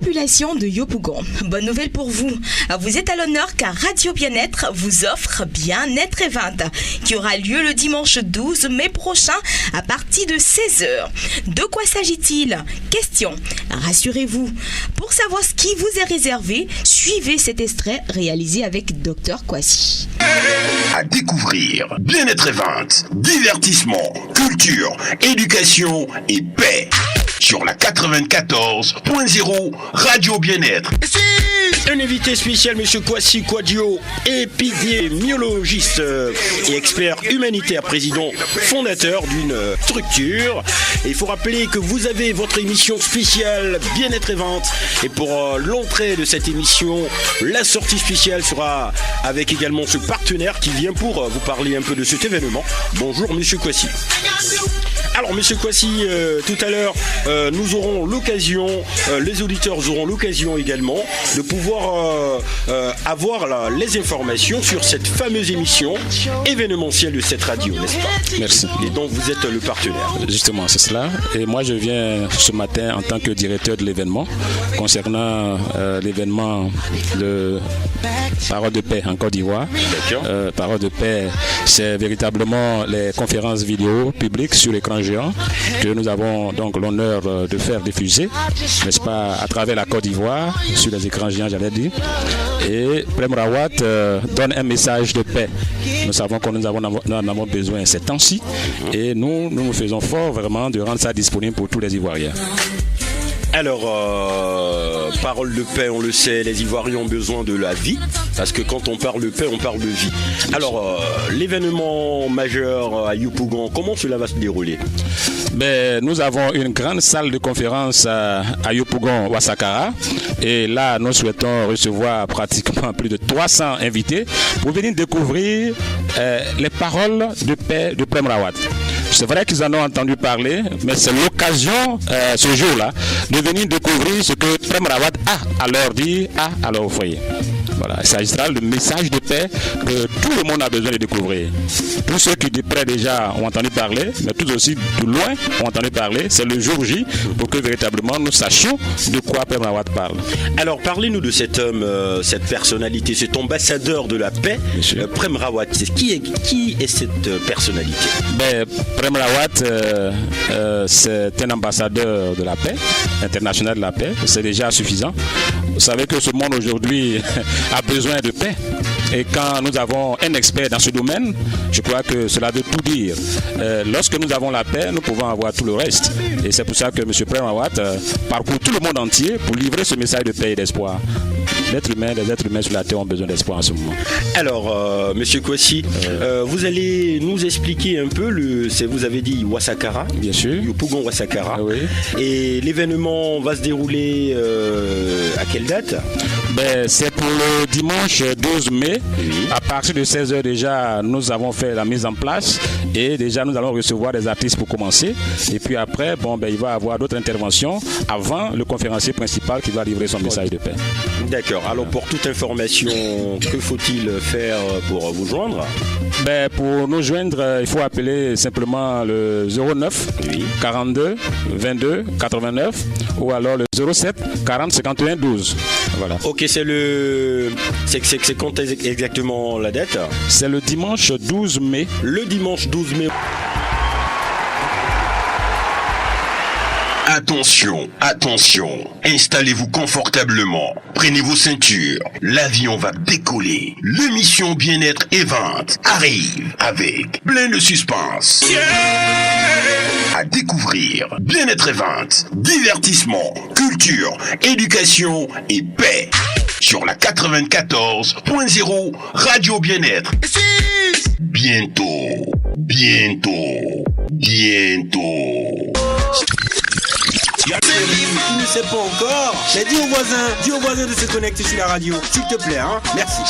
population de Yopougon, bonne nouvelle pour vous. Vous êtes à l'honneur car Radio Bien-être vous offre Bien-être Event qui aura lieu le dimanche 12 mai prochain à partir de 16h. De quoi s'agit-il? Question. Rassurez-vous, pour savoir ce qui vous est réservé, suivez cet extrait réalisé avec Dr Kwasi. À découvrir Bien-être Event, divertissement, culture, éducation et paix. Sur la 94.0 Radio Bien-être. Un invité spécial, Monsieur Kwasi Kwadjo, épidémiologiste et expert humanitaire, président fondateur d'une structure. Et il faut rappeler que vous avez votre émission spéciale Bien-être et Vente. Et pour l'entrée de cette émission, la sortie spéciale sera avec également ce partenaire qui vient pour vous parler un peu de cet événement. Bonjour Monsieur Kwasi. Alors Monsieur Kwasi, tout à l'heure, nous aurons l'occasion, les auditeurs auront l'occasion également de pouvoir avoir les informations sur cette fameuse émission événementielle de cette radio, n'est-ce pas? Merci. Et donc vous êtes le partenaire. Justement, c'est cela. Et moi, je viens ce matin en tant que directeur de l'événement concernant l'événement de Parole de paix en Côte d'Ivoire. Parole de paix, c'est véritablement les conférences vidéo publiques sur l'écran géant que nous avons donc l'honneur de faire diffuser, n'est-ce pas, à travers la Côte d'Ivoire, sur les écrans géants, j'allais dire. Et Prem Rawat donne un message de paix. Nous savons que nous en avons besoin ces temps-ci et nous faisons fort vraiment de rendre ça disponible pour tous les Ivoiriens. Alors, parole de paix, on le sait, les Ivoiriens ont besoin de la vie, parce que quand on parle de paix, on parle de vie. Alors, l'événement majeur à Yopougon, comment cela va se dérouler? Nous avons une grande salle de conférence à Yopougon, Ouassakara, et là, nous souhaitons recevoir pratiquement plus de 300 invités pour venir découvrir les paroles de paix de Prem Rawat. C'est vrai qu'ils en ont entendu parler, mais c'est l'occasion, ce jour-là, de venir découvrir ce que Prem Rawat a à leur dire, à leur foyer. Voilà, il s'agira du message de paix que tout le monde a besoin de découvrir. Tous ceux qui de près déjà ont entendu parler, mais tous aussi de loin ont entendu parler, c'est le jour J pour que véritablement nous sachions de quoi Prem Rawat parle. Alors parlez-nous de cet homme, cette personnalité, cet ambassadeur de la paix, Prem Rawat. Qui est cette personnalité? Prem Rawat, c'est un ambassadeur de la paix, international de la paix, c'est déjà suffisant. Vous savez que ce monde aujourd'hui a besoin de paix. Et quand nous avons un expert dans ce domaine, je crois que cela veut tout dire. Lorsque nous avons la paix, nous pouvons avoir tout le reste. Et c'est pour ça que M. Prem Rawat parcourt tout le monde entier pour livrer ce message de paix et d'espoir. Les êtres humains sur la terre ont besoin d'espoir en ce moment. Alors, Monsieur Kwasi, vous allez nous expliquer un peu, vous avez dit Ouassakara. Bien sûr. Yopougon Ouassakara. Oui. Et l'événement va se dérouler à quelle date? C'est pour le dimanche 12 mai. Oui. À partir de 16h déjà, nous avons fait la mise en place et déjà nous allons recevoir des artistes pour commencer. Et puis après, il va y avoir d'autres interventions avant le conférencier principal qui va livrer son message de paix. D'accord. Alors pour toute information, que faut-il faire pour vous joindre? Pour nous joindre, il faut appeler simplement le 09 42 22 89 ou alors le 07 40 51 12. Voilà. Ok, c'est quand exactement la date? C'est le dimanche 12 mai. Le dimanche 12 mai. Attention, attention, installez-vous confortablement, prenez vos ceintures, l'avion va décoller. L'émission Bien-être Event arrive avec plein de suspense. À découvrir Bien-être Event, divertissement, culture, éducation et paix. Sur la 94.0 Radio Bien-être. Bientôt. Tu ne sais pas encore, mais dis au voisin de se connecter sur la radio, s'il te plaît, hein. Merci.